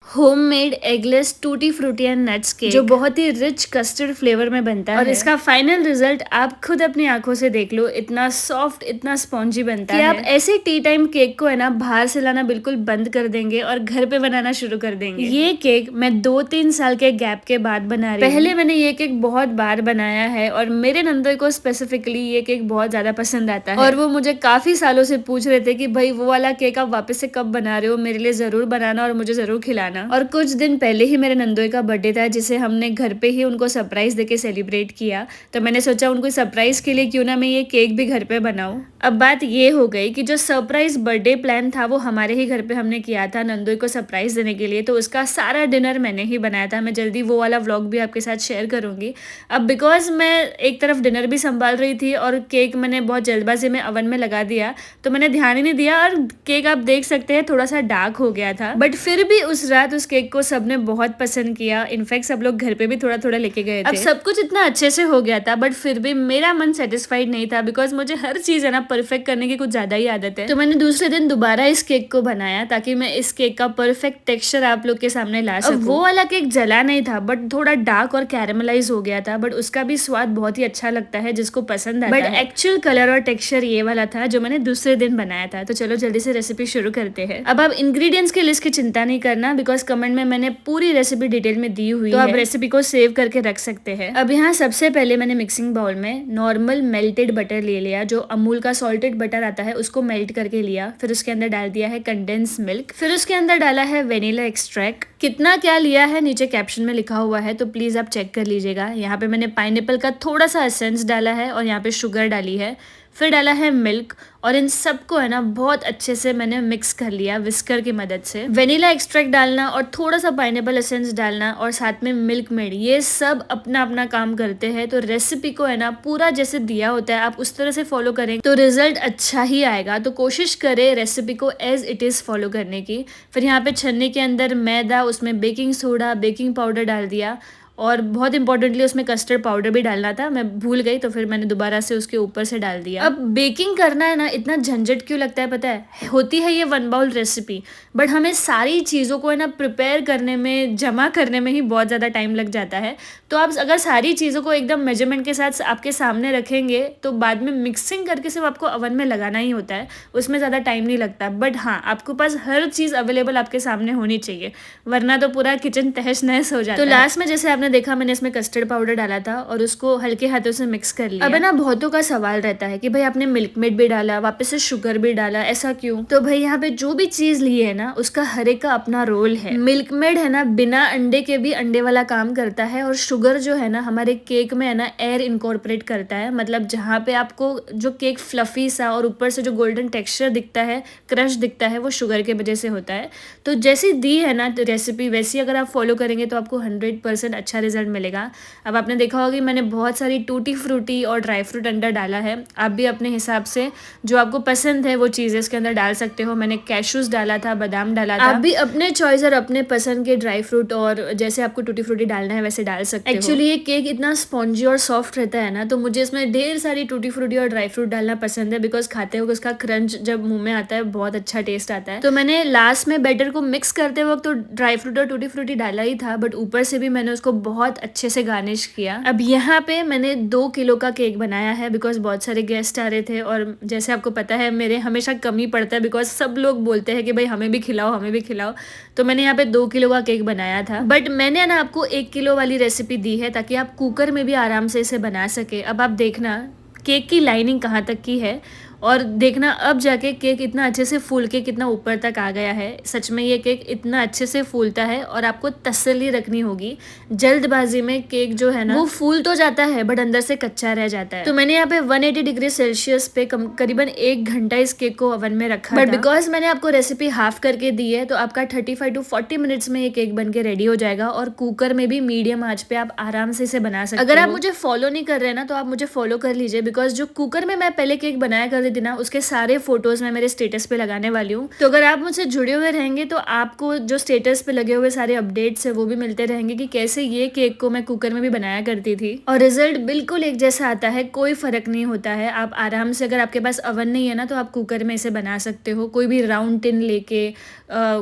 Homemade eggless tutti frutti and nuts cake, जो बहुत ही rich custard flavour में बनता है और इसका फाइनल रिजल्ट आप खुद अपनी आंखों से देख लो। इतना सॉफ्ट, इतना स्पॉन्जी बनता है कि आप ऐसे टी टाइम केक को है ना बाहर से लाना बिल्कुल बंद कर देंगे और घर पे बनाना शुरू कर देंगे। ये केक मैं 2-3 साल के गैप के बाद बना रही हूँ। पहले मैंने ये केक बहुत बार बनाया है और मेरे नंदोई को स्पेसिफिकली ये केक बहुत ज्यादा पसंद आता है और वो मुझे काफी सालों से पूछ रहे थे कि भाई वो वाला केक आप वापस से कब बना रहे हो, मेरे लिए जरूर बनाना और मुझे जरूर खिलाना। और कुछ दिन पहले ही मेरे नंदोई का बर्थडे था, जिसे हमने घर पे ही उनको सरप्राइज देके सेलिब्रेट किया। तो मैंने सोचा उनको सरप्राइज के लिए क्यों ना मैं ये केक भी घर पे बनाऊं। अब बात ये हो गई कि जो सरप्राइज बर्थडे प्लान था वो हमारे ही घर पे हमने किया था नंदोई को सरप्राइज देने के लिए, तो उसका सारा डिनर मैंने ही बनाया था। मैं जल्दी वो वाला व्लॉग भी आपके साथ शेयर करूंगी। अब बिकॉज मैं एक तरफ डिनर भी संभाल रही थी और केक मैंने बहुत जल्दबाजी में ओवन में लगा दिया, तो मैंने ध्यान ही नहीं दिया और केक आप देख सकते हैं थोड़ा सा डार्क हो गया था। बट फिर भी उस रात उस केक को सबने बहुत पसंद किया। इनफैक्ट सब लोग घर पे भी थोड़ा थोड़ा लेके गए थे। अब सब कुछ इतना अच्छे से हो गया था बट फिर भी मेरा मन सेटिस्फाइड नहीं था, बिकॉज मुझे हर चीज है ना परफेक्ट करने की कुछ ज्यादा ही आदत है। तो मैंने दूसरे दिन दोबारा इस केक को बनाया ताकि मैं इस केक का परफेक्ट टेक्सचर आप लोग के सामने ला सकूं। वो वाला केक जला नहीं था बट थोड़ा डार्क और कैरेमलाइज हो गया था, बट उसका भी स्वाद बहुत ही अच्छा लगता है जिसको पसंद आता है। बट एक्चुअल कलर और टेक्सचर ये वाला था जो मैंने दूसरे दिन बनाया था। तो चलो जल्दी से रेसिपी शुरू करते हैं। अब आप इंग्रेडिएंट्स की लिस्ट की चिंता नहीं करना, बिकॉज कमेंट में मैंने पूरी रेसिपी डिटेल में दी हुई है, तो आप रेसिपी को सेव करके रख सकते हैं। अब यहाँ सबसे पहले मैंने मिक्सिंग बाउल में नॉर्मल मेल्टेड बटर ले लिया, जो अमूल का सॉल्टेड बटर आता है उसको मेल्ट करके लिया। फिर उसके अंदर डाल दिया है कंडेंस मिल्क। फिर उसके अंदर डाला है वेनिला एक्सट्रैक्ट। कितना क्या लिया है नीचे कैप्शन में लिखा हुआ है, तो प्लीज आप चेक कर लीजिएगा। यहाँ पे मैंने पाइनएप्पल का थोड़ा सा एसेंस डाला है और यहाँ पे शुगर डाली है। फिर डाला है मिल्क और इन सबको है ना बहुत अच्छे से मैंने मिक्स कर लिया विस्कर की मदद से। वेनिला एक्सट्रैक्ट डालना और थोड़ा सा पाइनएप्पल एसेंस डालना और साथ में मिल्क मेड, ये सब अपना अपना काम करते हैं। तो रेसिपी को है ना पूरा जैसे दिया होता है आप उस तरह से फॉलो करें तो रिजल्ट अच्छा ही आएगा। तो कोशिश करें रेसिपी को एज इट इज फॉलो करने की। फिर यहाँ पे छन्नी के अंदर मैदा, उसमें बेकिंग सोडा, बेकिंग पाउडर डाल दिया और बहुत इंपॉर्टेंटली उसमें कस्टर्ड पाउडर भी डालना था, मैं भूल गई तो फिर मैंने दोबारा से उसके ऊपर से डाल दिया। अब बेकिंग करना है ना इतना झंझट क्यों लगता है पता है? होती है ये 1 बाउल रेसिपी, बट हमें सारी चीज़ों को है ना प्रिपेयर करने में, जमा करने में ही बहुत ज़्यादा टाइम लग जाता है। तो आप अगर सारी चीज़ों को एकदम मेजरमेंट के साथ आपके सामने रखेंगे तो बाद में मिक्सिंग करके सिर्फ आपको ओवन में लगाना ही होता है, उसमें ज़्यादा टाइम नहीं लगता। बट हाँ, आपके पास हर चीज़ अवेलेबल आपके सामने होनी चाहिए, वरना तो पूरा किचन तहस नहस हो जाता है। तो लास्ट में जैसे आपने देखा मैंने इसमें कस्टर्ड पाउडर डाला था और उसको हल्के हाथों से मिक्स कर लिया। अब है ना बहुतों का सवाल रहता है कि भाई आपने मिल्क मेड भी डाला, वापस से शुगर भी डाला, ऐसा क्यों? तो भाई यहाँ पे जो भी चीज ली है ना उसका हर एक का अपना रोल है। मिल्क मेड है ना बिना अंडे के भी अंडे वाला काम करता है, और शुगर जो है ना हमारे केक में है ना एयर इनकॉर्पोरेट करता है। मतलब जहाँ पे आपको जो केक फ्लफी सा और ऊपर से जो गोल्डन टेक्सचर दिखता है, क्रश दिखता है, वो शुगर के वजह से होता है। तो जैसी दी है ना रेसिपी वैसी अगर आप फॉलो करेंगे तो आपको 100% अच्छा रिजल्ट मिलेगा। अब आपने देखा होगा कि मैंने बहुत सारी टूटी फ्रूटी और ड्राई फ्रूट अंदर डाला है। आप भी अपने हिसाब से जो आपको पसंद है वो चीज़ें इसके अंदर डाल सकते हो। मैंने कैशूज डाला था, बादाम डाला था। आप भी अपने चॉइस और अपने पसंद के ड्राई फ्रूट और जैसे आपको टूटी फ्रूटी डालना है वैसे डाल सकते हो। एक्चुअली ये केक इतना स्पॉन्जी और सॉफ्ट रहता है ना, तो मुझे इसमें ढेर सारी टूटी फ्रूटी और ड्राई फ्रूट डालना पसंद है, बिकॉज खाते वक्त उसका क्रंच जब मुंह में आता है बहुत अच्छा टेस्ट आता है। तो मैंने लास्ट में बैटर को मिक्स करते वक्त तो ड्राई फ्रूट और टूटी फ्रूटी डाला ही था, बट ऊपर से भी मैंने उसको बहुत अच्छे से गार्निश किया। अब यहाँ पे मैंने 2 किलो का केक बनाया है, बिकॉज बहुत सारे गेस्ट आ रहे थे और जैसे आपको पता है मेरे हमेशा कमी पड़ता है, बिकॉज सब लोग बोलते हैं कि भाई हमें भी खिलाओ, हमें भी खिलाओ। तो मैंने यहाँ पे 2 किलो का केक बनाया था, बट मैंने ना आपको 1 किलो वाली रेसिपी दी है ताकि आप कुकर में भी आराम से इसे बना सके। अब आप देखना केक की लाइनिंग कहाँ तक की है और देखना अब जाके केक इतना अच्छे से फूल के कितना ऊपर तक आ गया है। सच में ये केक इतना अच्छे से फूलता है और आपको तसल्ली रखनी होगी। जल्दबाजी में केक जो है ना वो फूल तो जाता है बट अंदर से कच्चा रह जाता है। तो मैंने यहाँ पे 180 डिग्री सेल्सियस पे करीबन 1 घंटा इस केक को ओवन में रखा, बट बिकॉज मैंने आपको रेसिपी हाफ करके दी है तो आपका 35 to 40 मिनट्स में ये केक बन के रेडी हो जाएगा। और कुकर में भी मीडियम आंच पे आप आराम से इसे बना सकते हो। अगर आप मुझे फॉलो नहीं कर रहे ना तो आप मुझे फॉलो कर लीजिए, बिकॉज जो कुकर में मैं पहले केक बनाया कर वाली दिन उसके सारे फोटोज मैं मेरे स्टेटस पे लगाने वाली हूँ। तो अगर आप मुझसे जुड़े हुए रहेंगे तो आपको जो स्टेटस पे लगे हुए सारे अपडेट्स है वो भी मिलते रहेंगे कि कैसे ये केक को मैं कुकर में भी बनाया करती थी, और रिजल्ट बिल्कुल एक जैसा आता है, कोई फर्क नहीं होता है। आप आराम से, अगर आपके पास अवन नहीं है ना, तो आप कुकर में इसे बना सकते हो। कोई भी राउंड टिन लेके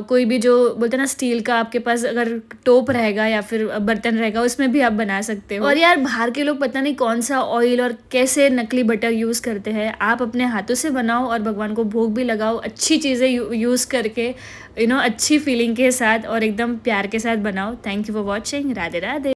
कोई भी जो बोलते हैं ना स्टील का आपके पास अगर टोप रहेगा या फिर बर्तन रहेगा, उसमें भी आप बना सकते हो। और यार बाहर के लोग पता नहीं कौन सा ऑयल और कैसे नकली बटर यूज करते हैं, आप अपने हाथों से बनाओ और भगवान को भोग भी लगाओ अच्छी चीजें यूज करके, अच्छी फीलिंग के साथ और एकदम प्यार के साथ बनाओ। Thank you for watching. Radhe Radhe.